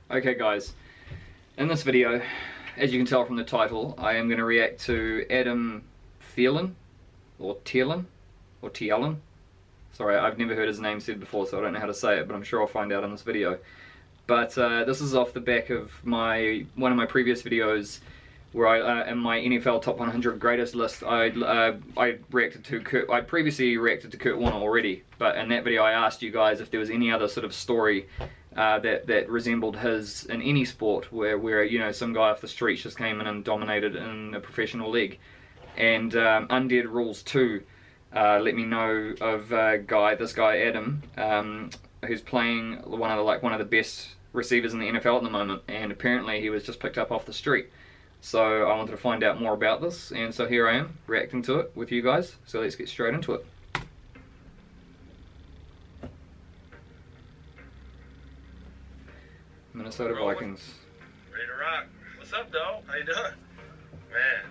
Okay guys, in this video, as you can tell from the title, I am going to react to Adam Thielen, or Thielen, or Thielen. Sorry, I've never heard his name said before, so I don't know how to say it, but I'm sure I'll find out in this video. But this is off the back of one of my previous videos where I, in my NFL Top 100 Greatest list, I reacted to Kurt. I previously reacted to Kurt Warner already, but in that video I asked you guys if there was any other sort of story that resembled his in any sport, where you know, some guy off the streets just came in and dominated in a professional league. And Undead Rules 2 let me know of this guy Adam, who's playing one of the best receivers in the NFL at the moment, and apparently he was just picked up off the street. So I wanted to find out more about this, and so here I am reacting to it with you guys. So let's get straight into it. Minnesota Vikings. Ready to rock. What's up, dog? How you doing? Man,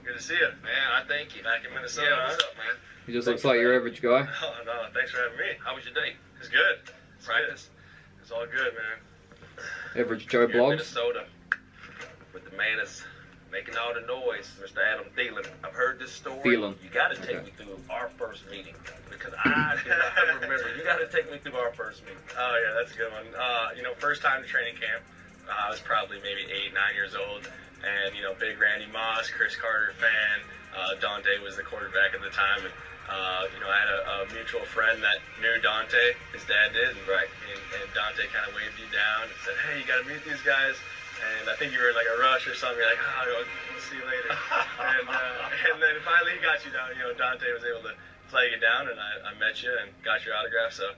good to see you. Man, I thank you. Back in Minnesota. Yeah, what's up, man? He just looks like your average guy. Oh, no, thanks for having me. How was your day? It's good. Practice. It's all good, man. Average Joe Here in blogs. Minnesota, with the man that's making all the noise, Mr. Adam Thielen. I've heard this story. Thielen. You got to take me through our first meeting, because I remember. You got to take me through our first meeting. Oh yeah, that's a good one. You know, first time to training camp. I was probably maybe 8, 9 years old, and you know, big Randy Moss, Chris Carter fan. Dante was the quarterback at the time, and you know, I had a mutual friend that knew Dante. His dad did, and Dante kind of waved you down and said, "Hey, you got to meet these guys." And I think you were in like a rush or something. You're like, "Oh, we'll see you later." and then finally he got you down. You know, Dante was able to flag you down, and I met you and got your autograph. So,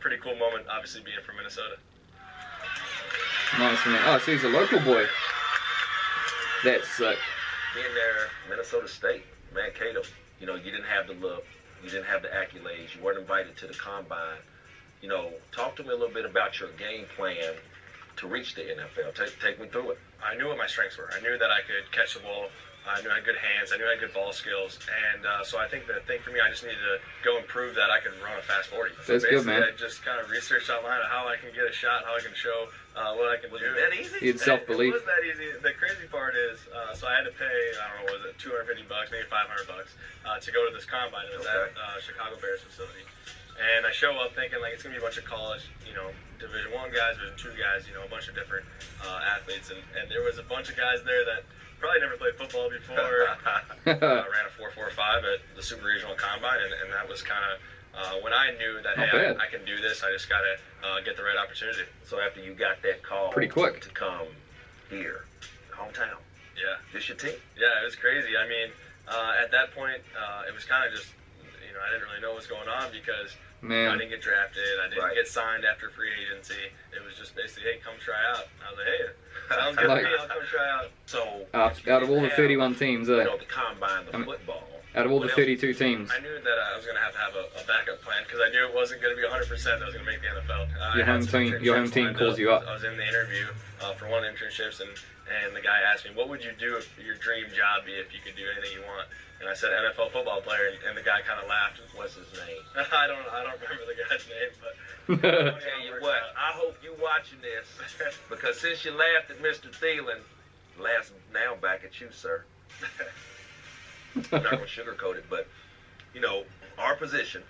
pretty cool moment, obviously being from Minnesota. Nice, man. Oh, so he's a local boy. That's sick. Being there, Minnesota State, Mankato, you know, you didn't have the look, you didn't have the accolades, you weren't invited to the combine. You know, talk to me a little bit about your game plan to reach the NFL. Take me through it. I knew what my strengths were. I knew that I could catch the ball. I knew I had good hands. I knew I had good ball skills. And so I think the thing for me, I just needed to go and prove that I could run a fast 40. So that's good, man. I just kind of researched online on how I can get a shot, how I can show what I can do. Was it that easy? You had self-belief. It was that easy. The crazy part is, so I had to pay, I don't know, was it $250, maybe $500 to go to this combine. It was at Chicago Bears facility. And I show up thinking like it's gonna be a bunch of college, you know, Division I guys, Division II guys, you know, a bunch of different athletes, and there was a bunch of guys there that probably never played football before. Ran a 4.45 at the Super Regional Combine, and that was kind of when I knew that hey, I can do this. I just gotta get the right opportunity. So after you got that call, pretty quick to come here, hometown. Yeah, this your team. Yeah, it was crazy. I mean, at that point, it was kind of just, you know, I didn't really know what was going on because. Man. I didn't get drafted. I didn't get signed after free agency. It was just basically, hey, come try out. I was like, hey, sounds good to me. I'll come try out. So out of all the 31 teams, you know, the combine, the football. Out of all the 32 teams, I knew that I was going to have a backup plan because I knew it wasn't going to be 100% that I was going to make the NFL. Your home team calls you up. I was in the interview for one of the internships, and the guy asked me, what would you do if your dream job be if you could do anything you want? And I said NFL football player, and the guy kind of laughed. What's his name? I don't remember the guy's name, but I'll tell you what, I hope you watching this, because since you laughed at Mr. Thielen, laughs now back at you, sir. I'm not going to sugarcoat it, but you know, our position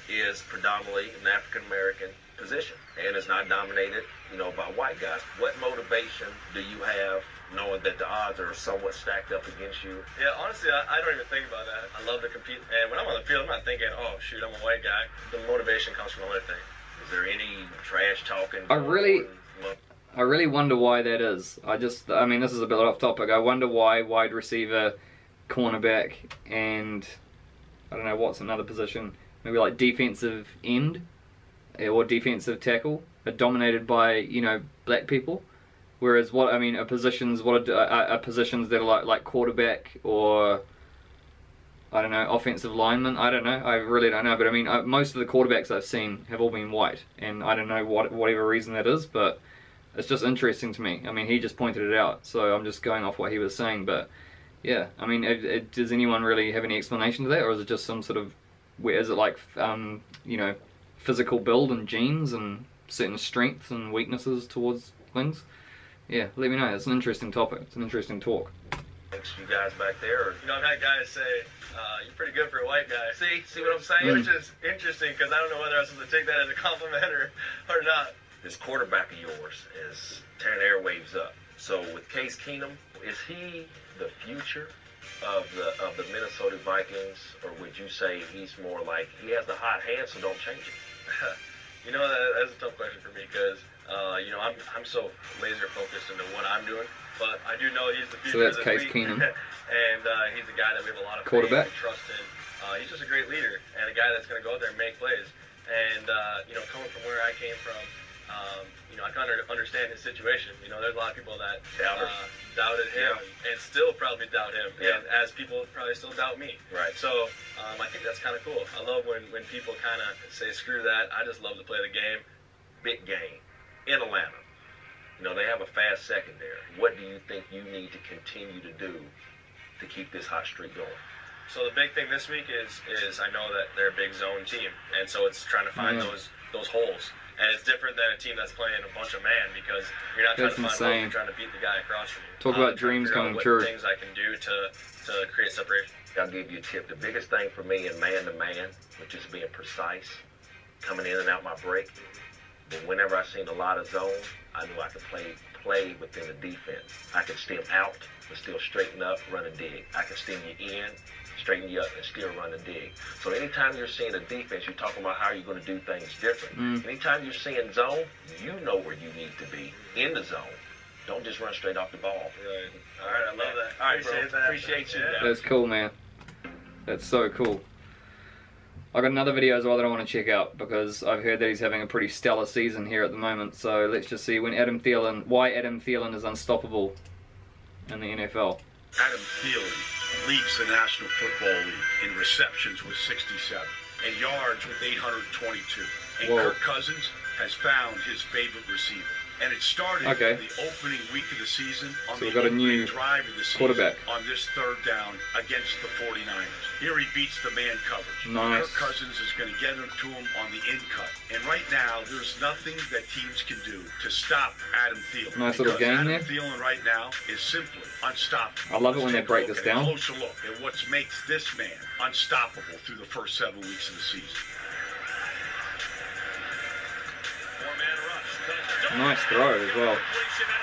is predominantly an African American position, and it's not dominated, you know, by white guys. What motivation do you have, knowing that the odds are somewhat stacked up against you? Yeah, honestly, I don't even think about that. I love to compete, and when I'm on the field, I'm not thinking, oh shoot, I'm a white guy. The motivation comes from another thing. Is there any trash talking? I really wonder why that is. I mean, this is a bit off topic. I wonder why wide receiver, cornerback, and I don't know what's another position, maybe like defensive end or defensive tackle, are dominated by, you know, black people. Whereas positions that are like quarterback or I don't know, offensive lineman. I don't know. I really don't know. But I mean, most of the quarterbacks I've seen have all been white, and I don't know whatever reason that is, but it's just interesting to me. I mean, he just pointed it out, so I'm just going off what he was saying. But yeah, I mean, does anyone really have any explanation to that, or is it just some sort of, is it like you know, physical build and genes and certain strengths and weaknesses towards things, yeah, let me know. It's an interesting topic. It's an interesting talk. Thanks you guys back there. You know, I've had guys say, you're pretty good for a white guy. See what I'm saying? Which is interesting, because I don't know whether I was supposed to take that as a compliment or not. This quarterback of yours is tearing airwaves up. So with Case Keenum, is he the future of the Minnesota Vikings, or would you say he's more like he has the hot hand, so don't change it? You know, that's a tough question for me, because you know, I'm so laser focused into what I'm doing, but I do know he's the future. So that's of Case this Keenum. And he's a guy that we have a lot of Quarterback. faith and trust in. He's just a great leader and a guy that's going to go out there and make plays. And you know, coming from where I came from, you know, I kind of understand his situation. You know, there's a lot of people that doubted him and still probably doubt him, and as people probably still doubt me. Right. So I think that's kind of cool. I love when people kind of say, screw that, I just love to play the game. Big game in Atlanta. You know, they have a fast secondary. What do you think you need to continue to do to keep this hot streak going? So the big thing this week is I know that they're a big zone team, and so it's trying to find those holes. And it's different than a team that's playing a bunch of man, because you're not trying to find holes, you're trying to beat the guy across from you. Talk about dreams coming true. What things I can do to create separation. I'll give you a tip. The biggest thing for me in man-to-man, which is being precise, coming in and out my break. But whenever I seen a lot of zone, I knew I could play within the defense. I could stem out, but still straighten up, run and dig. I can stem you in, straighten you up, and still run and dig. So anytime you're seeing a defense, you're talking about how you're going to do things different. Anytime you're seeing zone, you know where you need to be in the zone. Don't just run straight off the ball. Right. All right, I love that. All right, bro. Appreciate you. That's cool, man. That's so cool. I've got another video as well that I want to check out, because I've heard that he's having a pretty stellar season here at the moment. So let's just see why Adam Thielen is unstoppable in the NFL. Adam Thielen leads the National Football League in receptions with 67 and yards with 822. And Whoa. Kirk Cousins has found his favorite receiver. And it started in the opening week of the season on the opening drive of the season quarterback on this third down against the 49ers. Here he beats the man coverage. Nice. Kirk Cousins is going to get to him on the in cut. And right now, there's nothing that teams can do to stop Adam Thielen. Nice little game there. Adam Thielen right now is simply unstoppable. I love it when they break this down. A closer look at what makes this man unstoppable through the first 7 weeks of the season. Nice throw as well.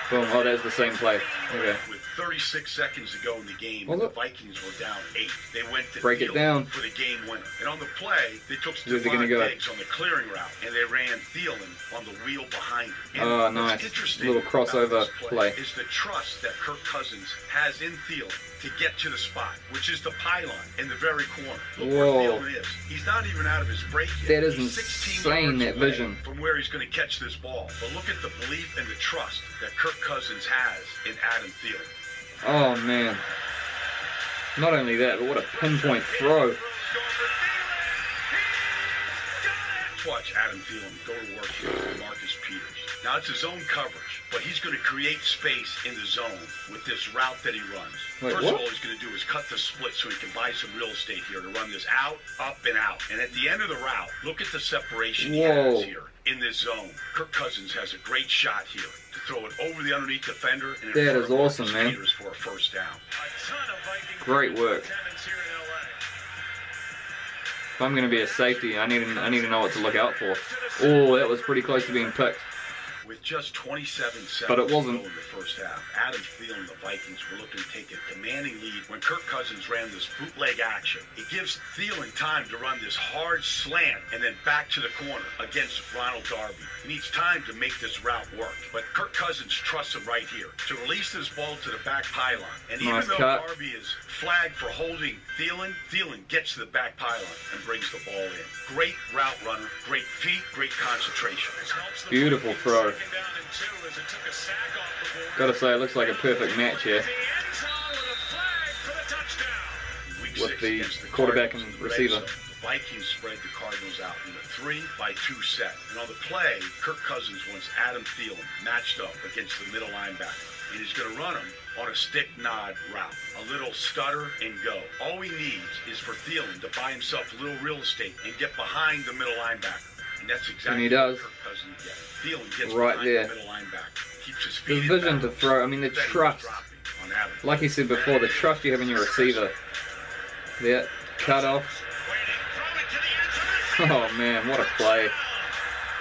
Boom. Oh, that's the same play. Okay. With 36 seconds to go in the game, the Vikings were down 8. They went to break it down for the game winner. And on the play, they took Stephon Diggs on the clearing route, and they ran Thielen on the wheel behind him. Oh, nice. Little crossover play. Is the trust that Kirk Cousins has in Thielen to get to the spot, which is the pylon in the very corner. Look where Thielen is. He's not even out of his break yet. That is insane, that vision. From where he's going to catch this ball. But look at the belief and the trust that Kirk Cousins has in Adam Thielen. Oh, man. Not only that, but what a pinpoint throw. Watch Adam Thielen go to work here with Marcus Peters. Now, it's his own coverage, but he's going to create space in the zone with this route that he runs. First of all, he's going to do is cut the split so he can buy some real estate here to run this out, up, and out. And at the end of the route, look at the separation he has here in this zone. Kirk Cousins has a great shot here to throw it over the underneath defender. And that is awesome, man. Peters for a first down. Great work. If I'm going to be a safety, I need to know what to look out for. Oh, that was pretty close to being picked. With just 27 seconds but it wasn't. to go in the first half, Adam Thielen and the Vikings were looking to take a commanding lead when Kirk Cousins ran this bootleg action. It gives Thielen time to run this hard slant and then back to the corner against Ronald Darby. He needs time to make this route work. But Kirk Cousins trusts him right here to release this ball to the back pylon. And even though Darby is flagged for holding Thielen, Thielen gets to the back pylon and brings the ball in. Great route runner, great feet, great concentration. Beautiful throw. Gotta say, it looks like a perfect match here with the quarterback and receiver. The Vikings spread the Cardinals out in a 3-by-2 set. And on the play, Kirk Cousins wants Adam Thielen matched up against the middle linebacker. And he's going to run him on a stick nod route. A little stutter and go. All he needs is for Thielen to buy himself a little real estate and get behind the middle linebacker. And that's And exactly he does. what Kirk Cousins gets. Thielen gets Right behind there. the middle linebacker. Keeps his The feet in vision to bounds. throw, I mean the Then he's trust, dropping on Adam. like he said before, the trust you have in your receiver. Yeah, cut off. Oh man, what a play.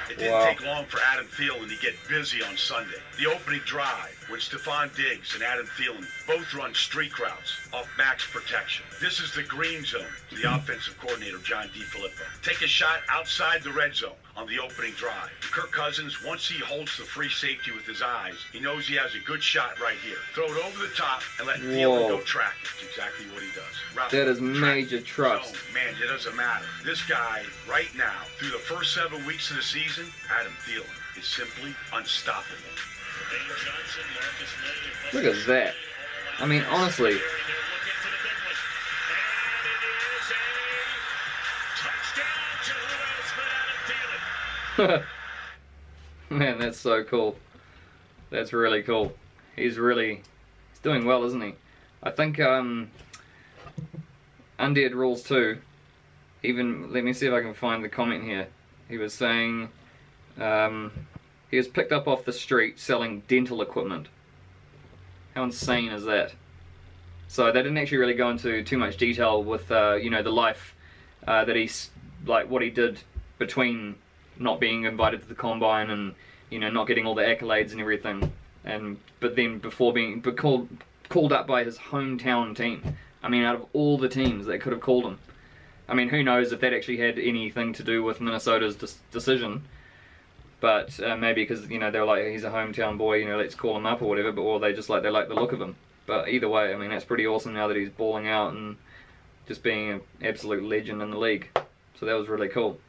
It didn't Wow. take long for Adam Thielen to get busy on Sunday. The opening drive, when Stephon Diggs and Adam Thielen both run streak routes off max protection. This is the green zone to the offensive coordinator, John DeFilippo. Take a shot outside the red zone on the opening drive. Kirk Cousins, once he holds the free safety with his eyes, he knows he has a good shot right here. Throw it over the top and let Thielen go track it. That's exactly what he does. Route, That is track, major trust. zone. Man, it doesn't matter. This guy, right now, through the first 7 weeks of the season, Adam Thielen is simply unstoppable. Look at that. I mean, honestly. Man, that's so cool. That's really cool. He's doing well, isn't he? I think Undead Rules 2, even, let me see if I can find the comment here. He was saying he was picked up off the street selling dental equipment. How insane is that? So they didn't actually really go into too much detail with you know, the life that he's, like what he did between not being invited to the combine and, you know, not getting all the accolades and everything, but then before being called up by his hometown team. I mean, out of all the teams that could have called him, I mean, who knows if that actually had anything to do with Minnesota's decision. But maybe because, you know, they were like, he's a hometown boy, you know, let's call him up or whatever. But or they just like, they like the look of him. But either way, I mean, that's pretty awesome now that he's balling out and just being an absolute legend in the league. So that was really cool.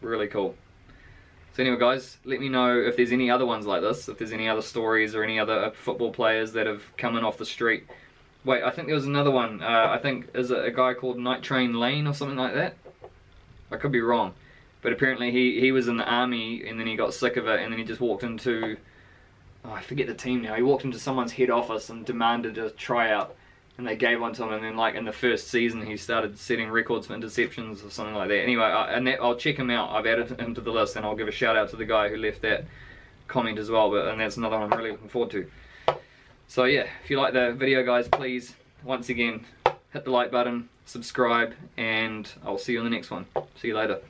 Really cool. So anyway, guys, let me know if there's any other ones like this, if there's any other stories or any other football players that have come in off the street. Wait, I think there was another one. I think, is it a guy called Night Train Lane or something like that? I could be wrong. But apparently he was in the army and then he got sick of it and then he just walked into, oh, I forget the team now. He walked into someone's head office and demanded a tryout and they gave one to him, and then like in the first season he started setting records for interceptions or something like that. Anyway, I'll check him out. I've added him to the list and I'll give a shout out to the guy who left that comment as well. And that's another one I'm really looking forward to. So yeah, if you like the video, guys, please, once again, hit the like button, subscribe, and I'll see you in the next one. See you later.